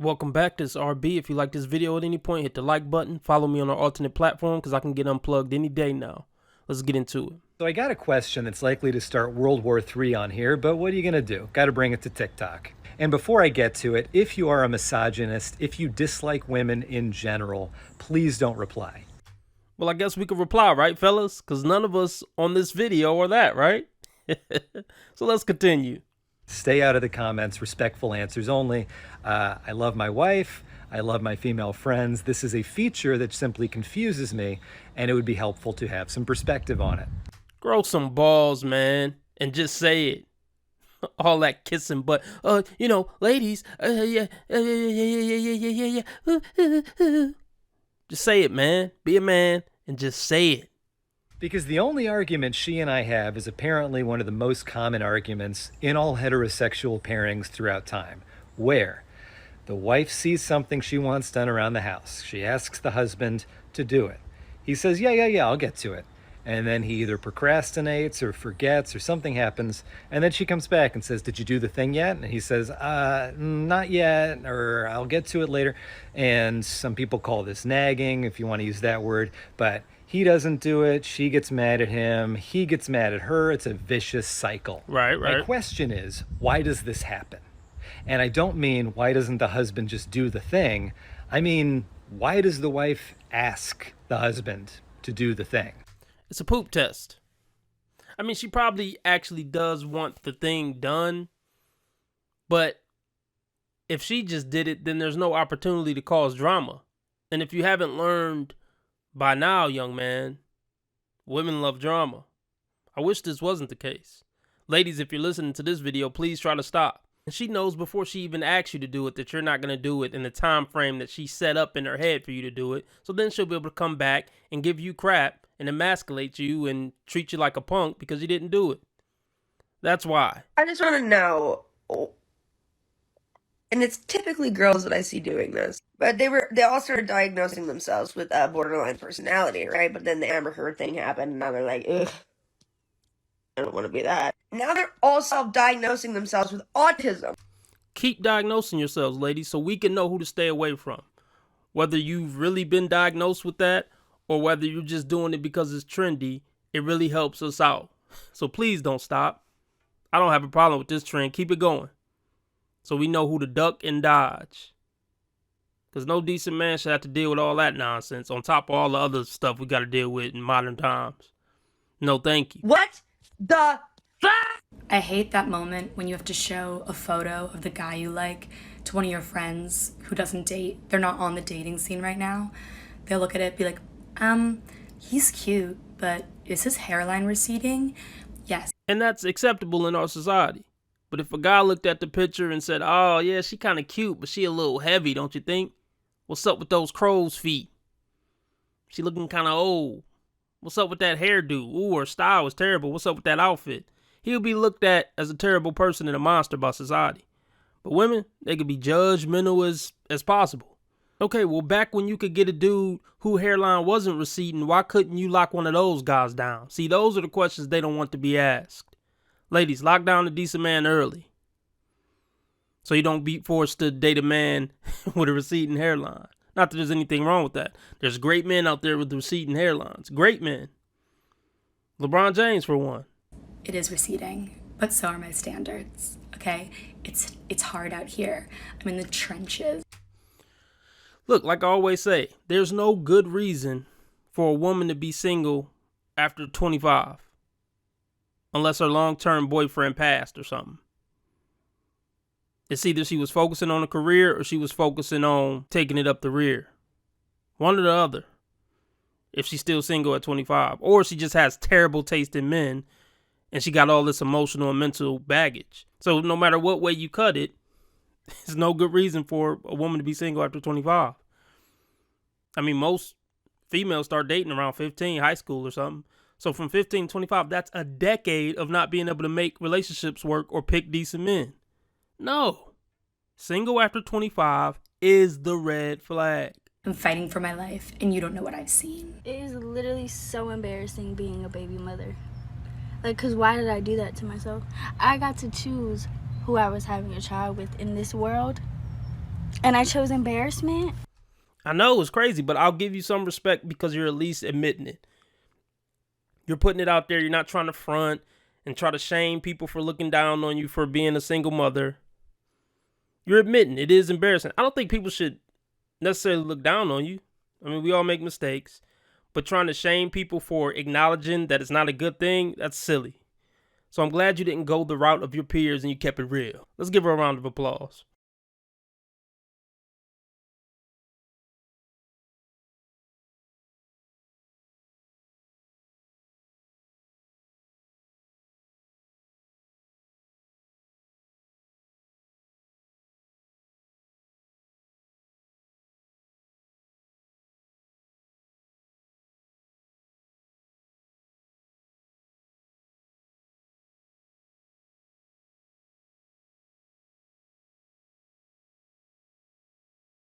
Welcome back, this is RB. If you like this video at any point, hit the like button. Follow me on our alternate platform because I can get unplugged any day now. Let's get into it. So I got a question that's likely to start World War III on here, but what are you going to do? Got to bring it to TikTok. And before I get to it, if you are a misogynist, if you dislike women in general, please don't reply. Well, I guess we could reply, right, fellas? Because none of us on this video are that, right? So let's continue. Stay out of the comments, respectful answers only. I love my wife. I love my female friends. This is a feature that simply confuses me, and it would be helpful to have some perspective on it. Grow some balls, man, and just say it. All that kissing, but, ladies, yeah. Just say it, man. Be a man and just say it. Because the only argument she and I have is apparently one of the most common arguments in all heterosexual pairings throughout time, where the wife sees something she wants done around the house. She asks the husband to do it. He says, yeah, I'll get to it. And then he either procrastinates or forgets or something happens. And then she comes back and says, did you do the thing yet? And he says, not yet, or I'll get to it later. And some people call this nagging, if you want to use that word. But he doesn't do it. She gets mad at him. He gets mad at her. It's a vicious cycle. Right. My question is, why does this happen? And I don't mean, why doesn't the husband just do the thing? I mean, why does the wife ask the husband to do the thing? It's a poop test. I mean, she probably actually does want the thing done. But if she just did it, then there's no opportunity to cause drama. And if you haven't learned by now, young man, women love drama. I wish this wasn't the case. Ladies, if you're listening to this video, please try to stop. And she knows before she even asks you to do it that you're not going to do it in the time frame that she set up in her head for you to do it. So then she'll be able to come back and give you crap and emasculate you and treat you like a punk because you didn't do it. That's why. I just want to know, and it's typically girls that I see doing this, but they all started diagnosing themselves with borderline personality, right? But then the Amber Heard thing happened, and now they're like, ugh, I don't want to be that. Now they're all self-diagnosing themselves with autism. Keep diagnosing yourselves, ladies, so we can know who to stay away from. Whether you've really been diagnosed with that or whether you're just doing it because it's trendy, it really helps us out. So please don't stop. I don't have a problem with this trend. Keep it going. So we know who to duck and dodge. Because no decent man should have to deal with all that nonsense on top of all the other stuff we got to deal with in modern times. No, thank you. What the fuck? I hate that moment when you have to show a photo of the guy you like to one of your friends who doesn't date. They're not on the dating scene right now. They'll look at it and be like, he's cute, but is his hairline receding? Yes. And that's acceptable in our society. But if a guy looked at the picture and said, oh yeah, she kind of cute, but she a little heavy, don't you think? What's up with those crow's feet? She looking kind of old. What's up with that hairdo? Ooh, her style was terrible. What's up with that outfit? He'll be looked at as a terrible person and a monster by society. But women, they could be judgmental as possible. Okay, well, back when you could get a dude whose hairline wasn't receding, why couldn't you lock one of those guys down? See, those are the questions they don't want to be asked. Ladies, lock down a decent man early. So you don't be forced to date a man with a receding hairline. Not that there's anything wrong with that. There's great men out there with receding hairlines. Great men. LeBron James, for one. It is receding, but so are my standards, okay? It's hard out here. I'm in the trenches. Look, like I always say, there's no good reason for a woman to be single after 25. Unless her long-term boyfriend passed or something. It's either she was focusing on a career or she was focusing on taking it up the rear. One or the other. If she's still single at 25. Or she just has terrible taste in men and she got all this emotional and mental baggage. So no matter what way you cut it, there's no good reason for a woman to be single after 25. I mean, most females start dating around 15, high school or something. So from 15 to 25, that's a decade of not being able to make relationships work or pick decent men. No. Single after 25 is the red flag. I'm fighting for my life, and you don't know what I've seen. It is literally so embarrassing being a baby mother. Like, because why did I do that to myself? I got to choose who I was having a child with in this world. And I chose embarrassment? I know it's crazy, but I'll give you some respect because you're at least admitting it. You're putting it out there. You're not trying to front and try to shame people for looking down on you for being a single mother. You're admitting it is embarrassing. I don't think people should necessarily look down on you. I mean, we all make mistakes. But trying to shame people for acknowledging that it's not a good thing, that's silly. So I'm glad you didn't go the route of your peers and you kept it real. Let's give her a round of applause.